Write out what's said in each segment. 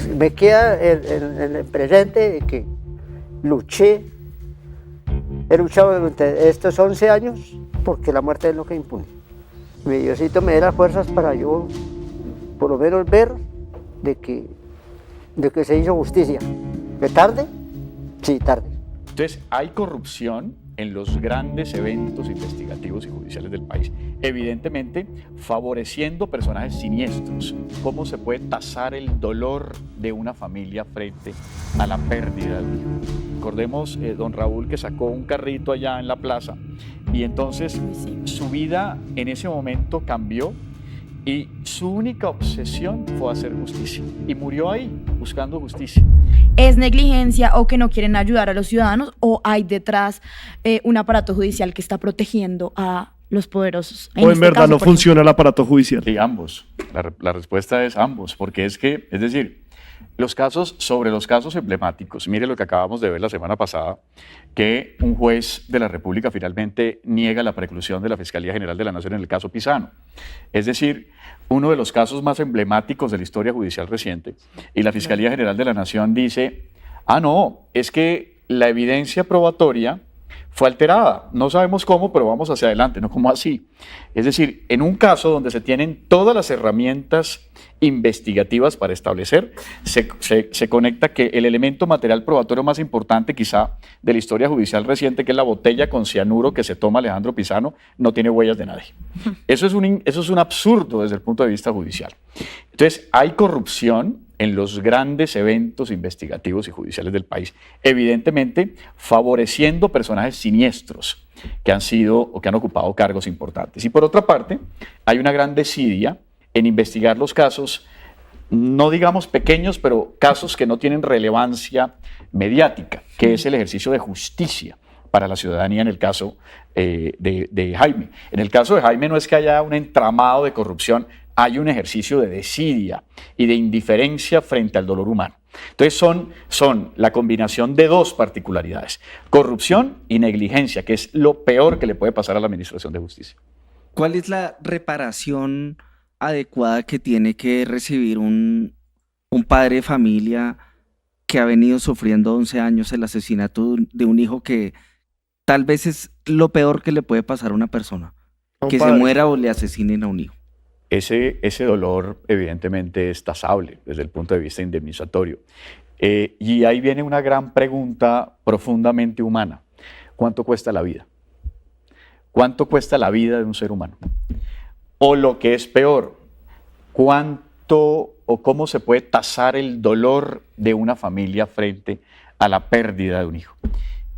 Me queda en el presente de que he luchado durante estos 11 años porque la muerte es lo que impune. Mi Diosito me dé las fuerzas para yo, por lo menos, ver de que se hizo justicia. ¿De tarde? Sí, tarde. Entonces, hay corrupción en los grandes eventos investigativos y judiciales del país, evidentemente favoreciendo personajes siniestros. ¿Cómo se puede tasar el dolor de una familia frente a la pérdida de un hijo? Recordemos don Raúl, que sacó un carrito allá en la plaza y entonces su vida en ese momento cambió y su única obsesión fue hacer justicia y murió ahí buscando justicia. ¿Es negligencia o que no quieren ayudar a los ciudadanos o hay detrás un aparato judicial que está protegiendo a los poderosos? ¿O en verdad no funciona el aparato judicial? Sí, ambos. La respuesta es ambos, porque es decir, sobre los casos emblemáticos, mire lo que acabamos de ver la semana pasada, que un juez de la República finalmente niega la preclusión de la Fiscalía General de la Nación en el caso Pisano. Es decir, uno de los casos más emblemáticos de la historia judicial reciente, y la Fiscalía General de la Nación dice, no, es que la evidencia probatoria fue alterada, no sabemos cómo, pero vamos hacia adelante, no como así. Es decir, en un caso donde se tienen todas las herramientas investigativas para establecer, se conecta que el elemento material probatorio más importante quizá de la historia judicial reciente, que es la botella con cianuro que se toma Alejandro Pisano, no tiene huellas de nadie. Eso es un absurdo desde el punto de vista judicial. Entonces, hay corrupción en los grandes eventos investigativos y judiciales del país, evidentemente favoreciendo personajes siniestros que han sido o que han ocupado cargos importantes. Y por otra parte, hay una gran desidia en investigar los casos, no digamos pequeños, pero casos que no tienen relevancia mediática, que es el ejercicio de justicia para la ciudadanía en el caso de Jaime. En el caso de Jaime no es que haya un entramado de corrupción, hay un ejercicio de desidia y de indiferencia frente al dolor humano. Entonces son la combinación de dos particularidades, corrupción y negligencia, que es lo peor que le puede pasar a la Administración de Justicia. ¿Cuál es la reparación adecuada que tiene que recibir un padre de familia que ha venido sufriendo 11 años el asesinato de un hijo, que tal vez es lo peor que le puede pasar a una persona? Que se muera o le asesinen a un hijo. Ese dolor evidentemente es tasable desde el punto de vista indemnizatorio. Y ahí viene una gran pregunta profundamente humana. ¿Cuánto cuesta la vida? ¿Cuánto cuesta la vida de un ser humano? O lo que es peor, ¿cuánto o cómo se puede tasar el dolor de una familia frente a la pérdida de un hijo?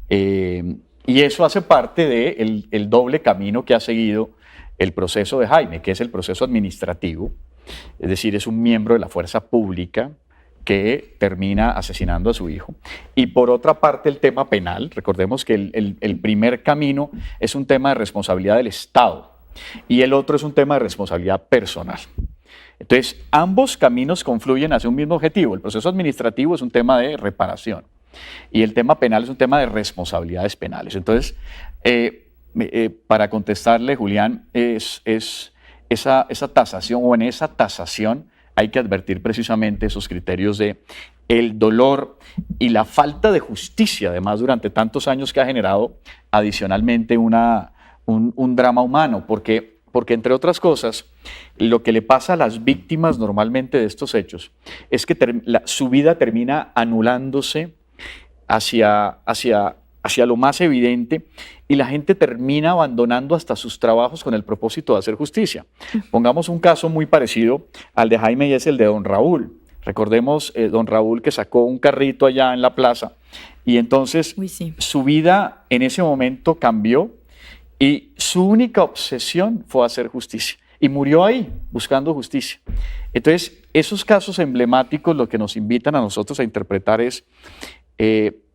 Y eso hace parte del doble camino que ha seguido el proceso de Jaime, que es el proceso administrativo, es decir, es un miembro de la fuerza pública que termina asesinando a su hijo. Y por otra parte, el tema penal. Recordemos que el primer camino es un tema de responsabilidad del Estado y el otro es un tema de responsabilidad personal. Entonces, ambos caminos confluyen hacia un mismo objetivo. El proceso administrativo es un tema de reparación y el tema penal es un tema de responsabilidades penales. Entonces, para contestarle, Julián, esa tasación, o en esa tasación hay que advertir precisamente esos criterios de el dolor y la falta de justicia, además, durante tantos años, que ha generado adicionalmente un drama humano, porque entre otras cosas, lo que le pasa a las víctimas normalmente de estos hechos es que su vida termina anulándose hacia lo más evidente, y la gente termina abandonando hasta sus trabajos con el propósito de hacer justicia. Pongamos un caso muy parecido al de Jaime, y es el de don Raúl. Recordemos don Raúl, que sacó un carrito allá en la plaza y entonces su vida en ese momento cambió y su única obsesión fue hacer justicia y murió ahí buscando justicia. Entonces, esos casos emblemáticos lo que nos invitan a nosotros a interpretar es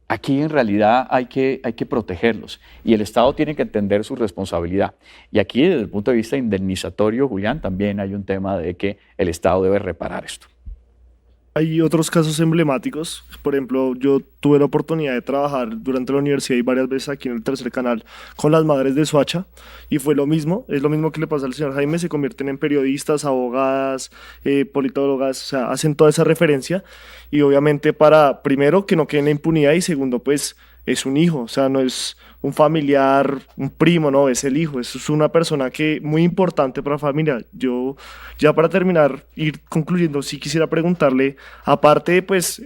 aquí en realidad hay que protegerlos y el Estado tiene que entender su responsabilidad. Y aquí, desde el punto de vista indemnizatorio, Julián, también hay un tema de que el Estado debe reparar esto. Hay otros casos emblemáticos. Por ejemplo, yo tuve la oportunidad de trabajar durante la universidad y varias veces aquí en el Tercer Canal con las madres de Soacha y fue lo mismo, es lo mismo que le pasa al señor Jaime, se convierten en periodistas, abogadas, politólogas, o sea, hacen toda esa referencia y obviamente para, primero, que no quede en la impunidad y segundo, pues es un hijo, o sea, no es un familiar, un primo, no, es el hijo, es una persona que muy importante para la familia. Yo, ya para terminar, ir concluyendo, sí quisiera preguntarle, aparte de pues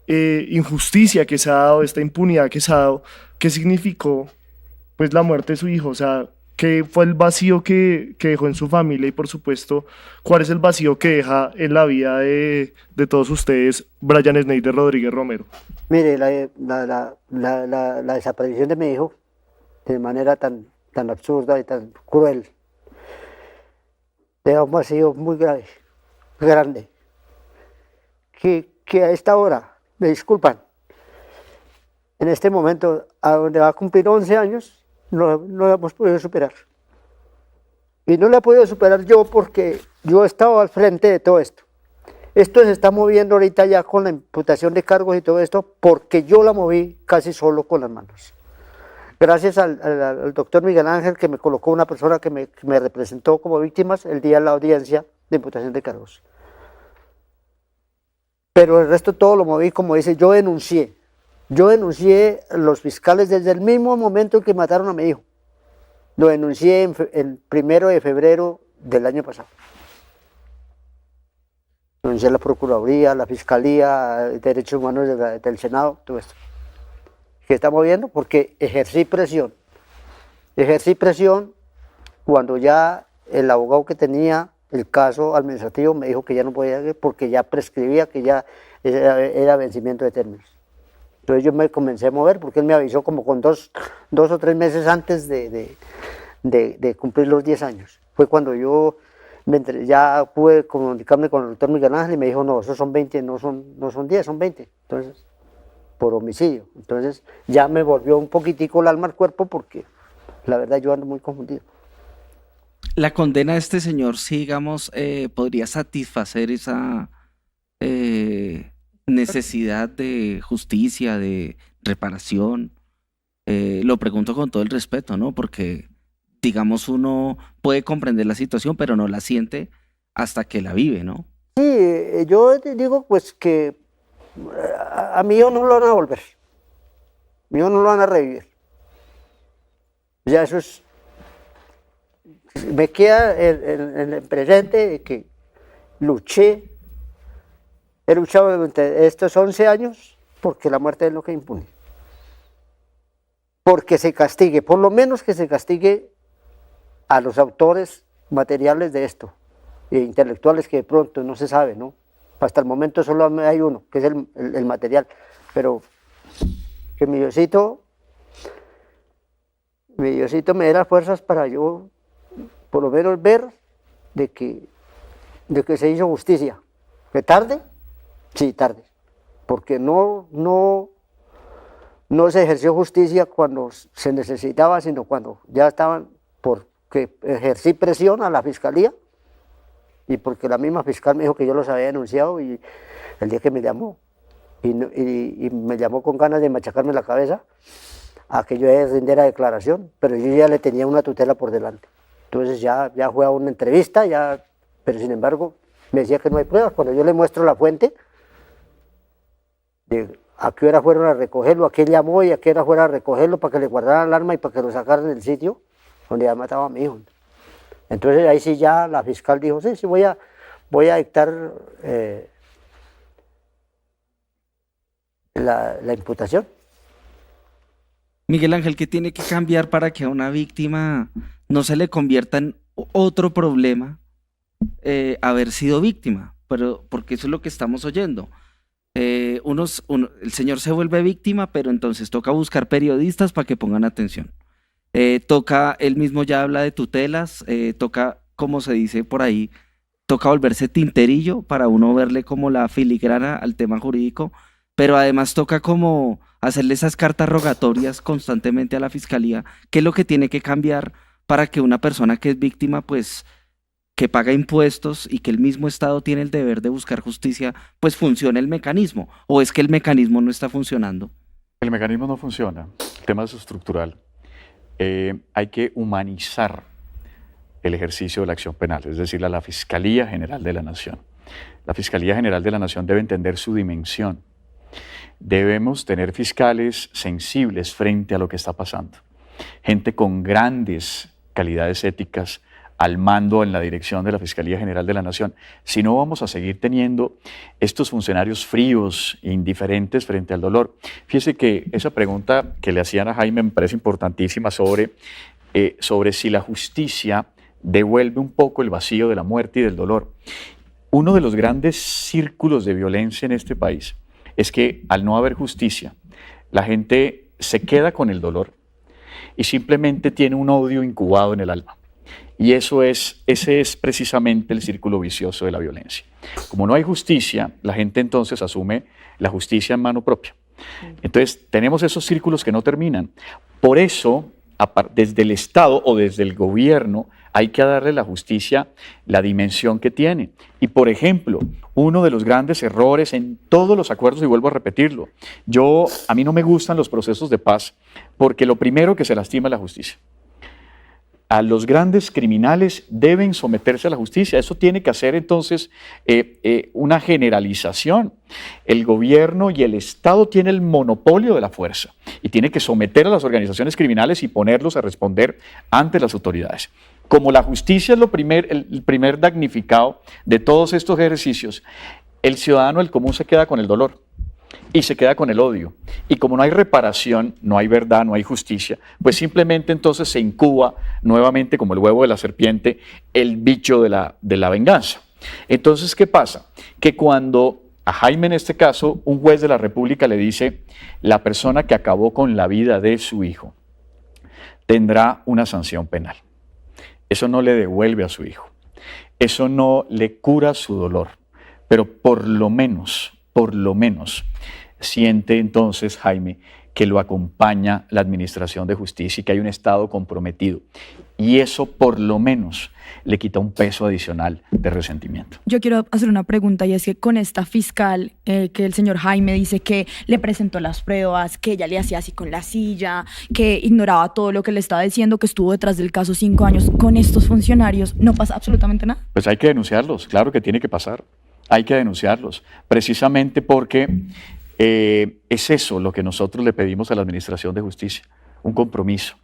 injusticia que se ha dado, esta impunidad que se ha dado, ¿qué significó pues la muerte de su hijo? O sea, ¿qué fue el vacío que dejó en su familia? Y por supuesto, ¿cuál es el vacío que deja en la vida de todos ustedes, Brian Sneider Rodríguez Romero? Mire, la desaparición de mi hijo, de manera tan absurda y tan cruel, deja un vacío muy grande, que a esta hora, me disculpan, en este momento, a donde va a cumplir 11 años, no lo hemos podido superar. Y no lo he podido superar yo porque yo he estado al frente de todo esto. Esto se está moviendo ahorita ya con la imputación de cargos y todo esto porque yo la moví casi solo con las manos. Gracias al doctor Miguel Ángel que me colocó una persona que me representó como víctimas el día de la audiencia de imputación de cargos. Pero el resto todo lo moví, como dice, yo denuncié. Yo denuncié a los fiscales desde el mismo momento en que mataron a mi hijo. Lo denuncié el 1 de febrero del año pasado. Denuncié a la Procuraduría, la Fiscalía, Derechos Humanos del Senado, todo esto. ¿Qué estamos viendo? Porque ejercí presión. Ejercí presión cuando ya el abogado que tenía el caso administrativo me dijo que ya no podía ir porque ya prescribía, que ya era vencimiento de términos. Entonces yo me comencé a mover porque él me avisó como con dos o 3 meses antes de cumplir los 10 años. Fue cuando yo ya pude comunicarme con el doctor Miguel Ángel y me dijo, no, esos son 20, no son 10, son 20. Entonces, por homicidio. Entonces ya me volvió un poquitico el alma al cuerpo porque la verdad yo ando muy confundido. La condena de este señor, sí, digamos, podría satisfacer esa necesidad de justicia, de reparación. Lo pregunto con todo el respeto, ¿no? Porque, digamos, uno puede comprender la situación, pero no la siente hasta que la vive, ¿no? Sí, yo digo pues que a mí no lo van a volver. A mí no lo van a revivir. Ya eso es. Me queda en el presente de que luché. He luchado durante estos 11 años porque la muerte es lo que impune. Porque se castigue, por lo menos que se castigue a los autores materiales de esto, e intelectuales que de pronto no se sabe, ¿no? Hasta el momento solo hay uno, que es el material, pero que mi Diosito me dé las fuerzas para yo, por lo menos ver de que se hizo justicia. ¿Que tarde? Sí, tarde, porque no se ejerció justicia cuando se necesitaba, sino cuando ya estaban, porque ejercí presión a la fiscalía y porque la misma fiscal me dijo que yo los había denunciado y el día que me llamó, y me llamó con ganas de machacarme la cabeza a que yo rindiera declaración, pero yo ya le tenía una tutela por delante. Entonces ya fue a una entrevista, pero sin embargo me decía que no hay pruebas. Cuando yo le muestro la fuente, de a qué hora fueron a recogerlo, a quién llamó y a qué hora fueron a recogerlo para que le guardaran el arma y para que lo sacaran del sitio donde ya mataba a mi hijo. Entonces ahí sí ya la fiscal dijo, sí, voy a dictar la imputación. Miguel Ángel, ¿qué tiene que cambiar para que a una víctima no se le convierta en otro problema haber sido víctima? Pero porque eso es lo que estamos oyendo. El señor se vuelve víctima, pero entonces toca buscar periodistas para que pongan atención. Él mismo ya habla de tutelas, toca, como se dice por ahí, toca volverse tinterillo para uno verle como la filigrana al tema jurídico, pero además toca como hacerle esas cartas rogatorias constantemente a la fiscalía. ¿Qué es lo que tiene que cambiar para que una persona que es víctima pues que paga impuestos y que el mismo Estado tiene el deber de buscar justicia, pues funciona el mecanismo? ¿O es que el mecanismo no está funcionando? El mecanismo no funciona, el tema es estructural. Hay que humanizar el ejercicio de la acción penal, es decir, la Fiscalía General de la Nación. La Fiscalía General de la Nación debe entender su dimensión. Debemos tener fiscales sensibles frente a lo que está pasando. Gente con grandes calidades éticas al mando en la dirección de la Fiscalía General de la Nación. Si no, vamos a seguir teniendo estos funcionarios fríos, indiferentes frente al dolor. Fíjese que esa pregunta que le hacían a Jaime me parece importantísima sobre si la justicia devuelve un poco el vacío de la muerte y del dolor. Uno de los grandes círculos de violencia en este país es que al no haber justicia, la gente se queda con el dolor y simplemente tiene un odio incubado en el alma. Y ese es precisamente el círculo vicioso de la violencia. Como no hay justicia, la gente entonces asume la justicia en mano propia. Entonces tenemos esos círculos que no terminan. Por eso, desde el Estado o desde el gobierno, hay que darle a la justicia la dimensión que tiene. Y por ejemplo, uno de los grandes errores en todos los acuerdos, y vuelvo a repetirlo, a mí no me gustan los procesos de paz porque lo primero que se lastima es la justicia. A los grandes criminales deben someterse a la justicia. Eso tiene que hacer entonces una generalización. El gobierno y el Estado tienen el monopolio de la fuerza y tiene que someter a las organizaciones criminales y ponerlos a responder ante las autoridades. Como la justicia es el primer damnificado de todos estos ejercicios, el ciudadano, el común, se queda con el dolor y se queda con el odio. Y como no hay reparación, no hay verdad, no hay justicia, pues simplemente entonces se incuba nuevamente, como el huevo de la serpiente, el bicho de la venganza. Entonces, ¿qué pasa? Que cuando a Jaime, en este caso, un juez de la República le dice: la persona que acabó con la vida de su hijo tendrá una sanción penal. Eso no le devuelve a su hijo, eso no le cura su dolor, pero por lo menos, siente entonces Jaime que lo acompaña la administración de justicia y que hay un Estado comprometido. Y eso por lo menos le quita un peso adicional de resentimiento. Yo quiero hacer una pregunta, y es que con esta fiscal que el señor Jaime dice que le presentó las pruebas, que ella le hacía así con la silla, que ignoraba todo lo que le estaba diciendo, que estuvo detrás del caso 5 años, con estos funcionarios, ¿no pasa absolutamente nada? Pues hay que denunciarlos, claro que tiene que pasar. Hay que denunciarlos, precisamente porque es eso lo que nosotros le pedimos a la Administración de Justicia, un compromiso.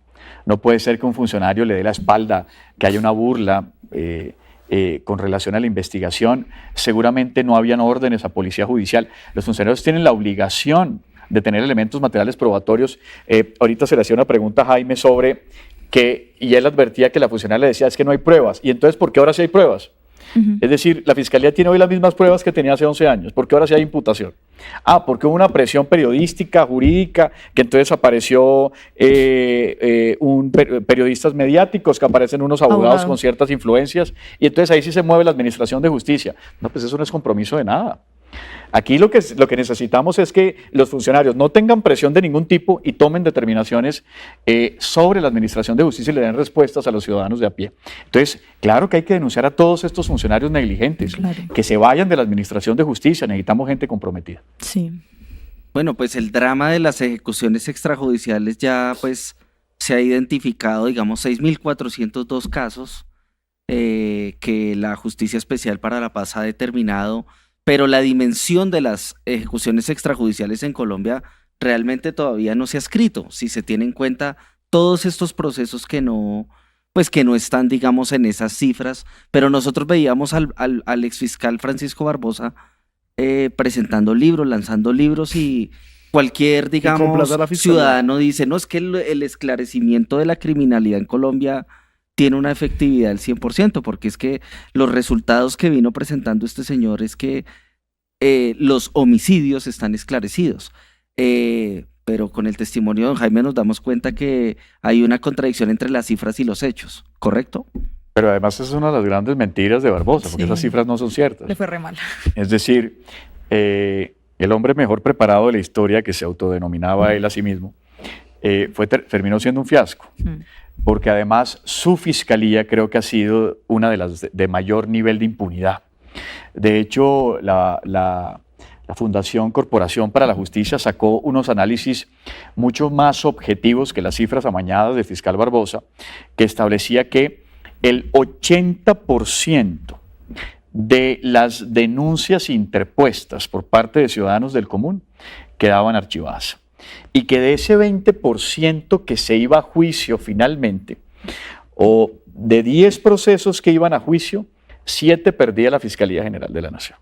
No puede ser que un funcionario le dé la espalda, que haya una burla con relación a la investigación. Seguramente no habían órdenes a Policía Judicial. Los funcionarios tienen la obligación de tener elementos materiales probatorios. Ahorita se le hacía una pregunta a Jaime sobre y él advertía que la funcionaria le decía: es que no hay pruebas. ¿Y entonces por qué ahora sí hay pruebas? Es decir, la Fiscalía tiene hoy las mismas pruebas que tenía hace 11 años. ¿Por qué ahora sí hay imputación? Porque hubo una presión periodística, jurídica, que entonces apareció periodistas mediáticos, que aparecen unos abogados con ciertas influencias, y entonces ahí sí se mueve la Administración de Justicia. No, pues eso no es compromiso de nada. Aquí lo que necesitamos es que los funcionarios no tengan presión de ningún tipo y tomen determinaciones sobre la Administración de Justicia y le den respuestas a los ciudadanos de a pie. Entonces, claro que hay que denunciar a todos estos funcionarios negligentes, claro, que se vayan de la Administración de Justicia. Necesitamos gente comprometida. Sí. Bueno, pues el drama de las ejecuciones extrajudiciales ya pues se ha identificado, digamos, 6.402 casos que la Justicia Especial para la Paz ha determinado. Pero la dimensión de las ejecuciones extrajudiciales en Colombia realmente todavía no se ha escrito, si se tiene en cuenta todos estos procesos que no están, digamos, en esas cifras. Pero nosotros veíamos al exfiscal Francisco Barbosa presentando libros, lanzando libros, y cualquier, digamos, ciudadano dice: no, es que el esclarecimiento de la criminalidad en Colombia tiene una efectividad del 100%, porque es que los resultados que vino presentando este señor es que los homicidios están esclarecidos. Pero con el testimonio de don Jaime nos damos cuenta que hay una contradicción entre las cifras y los hechos, ¿correcto? Pero además esa es una de las grandes mentiras de Barbosa, porque esas cifras no son ciertas. Le fue re mal. Es decir, el hombre mejor preparado de la historia, que se autodenominaba él a sí mismo, terminó siendo un fiasco, porque además su fiscalía creo que ha sido una de las de mayor nivel de impunidad. De hecho, la Fundación Corporación para la Justicia sacó unos análisis mucho más objetivos que las cifras amañadas del fiscal Barbosa, que establecía que el 80% de las denuncias interpuestas por parte de ciudadanos del común quedaban archivadas. Y que de ese 20% que se iba a juicio finalmente, o de 10 procesos que iban a juicio, 7 perdía la Fiscalía General de la Nación.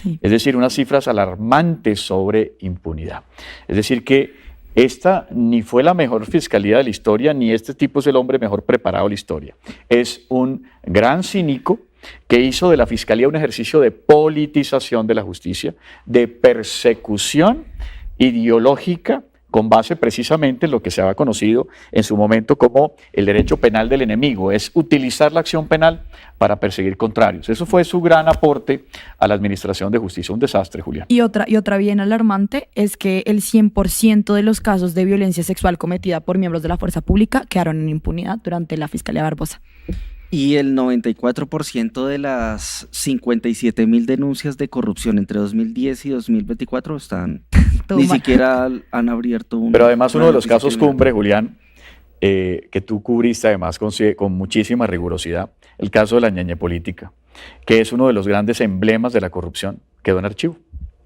Sí. Es decir, unas cifras alarmantes sobre impunidad. Es decir, que esta ni fue la mejor fiscalía de la historia, ni este tipo es el hombre mejor preparado de la historia. Es un gran cínico que hizo de la fiscalía un ejercicio de politización de la justicia, de persecución ideológica, con base precisamente en lo que se había conocido en su momento como el derecho penal del enemigo, es utilizar la acción penal para perseguir contrarios. Eso fue su gran aporte a la administración de justicia, un desastre, Julián. Y otra bien alarmante es que el 100% de los casos de violencia sexual cometida por miembros de la fuerza pública quedaron en impunidad durante la Fiscalía Barbosa. Y el 94% de las 57.000 denuncias de corrupción entre 2010 y 2024 están... Ni siquiera han abierto un... Pero además uno de los casos cumbre, Julián, que tú cubriste además con muchísima rigurosidad, el caso de la ñañe política, que es uno de los grandes emblemas de la corrupción, quedó en archivo.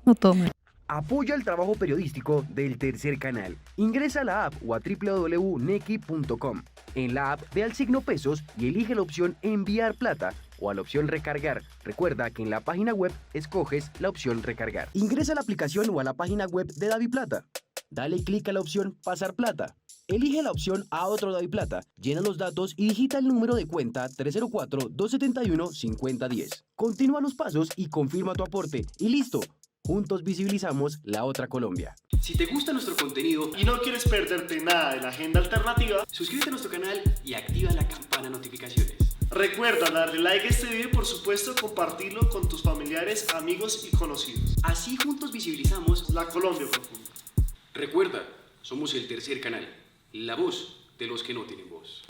No todo mal. Apoya el trabajo periodístico del Tercer Canal. Ingresa a la app o a www.nequi.com. En la app ve al signo pesos y elige la opción enviar plata o a la opción recargar. Recuerda que en la página web escoges la opción recargar. Ingresa a la aplicación o a la página web de DaviPlata. Dale clic a la opción pasar plata. Elige la opción a otro DaviPlata. Llena los datos y digita el número de cuenta 304-271-5010. Continúa los pasos y confirma tu aporte. Y listo. Juntos visibilizamos la otra Colombia. Si te gusta nuestro contenido Y no quieres perderte nada de la agenda alternativa, suscríbete a nuestro canal y activa la campana de notificaciones. recuerda darle like a este video y por supuesto compartirlo con tus familiares, amigos y conocidos. Así juntos visibilizamos. La Colombia profunda. Recuerda, somos el Tercer Canal, la voz de los que no tienen voz.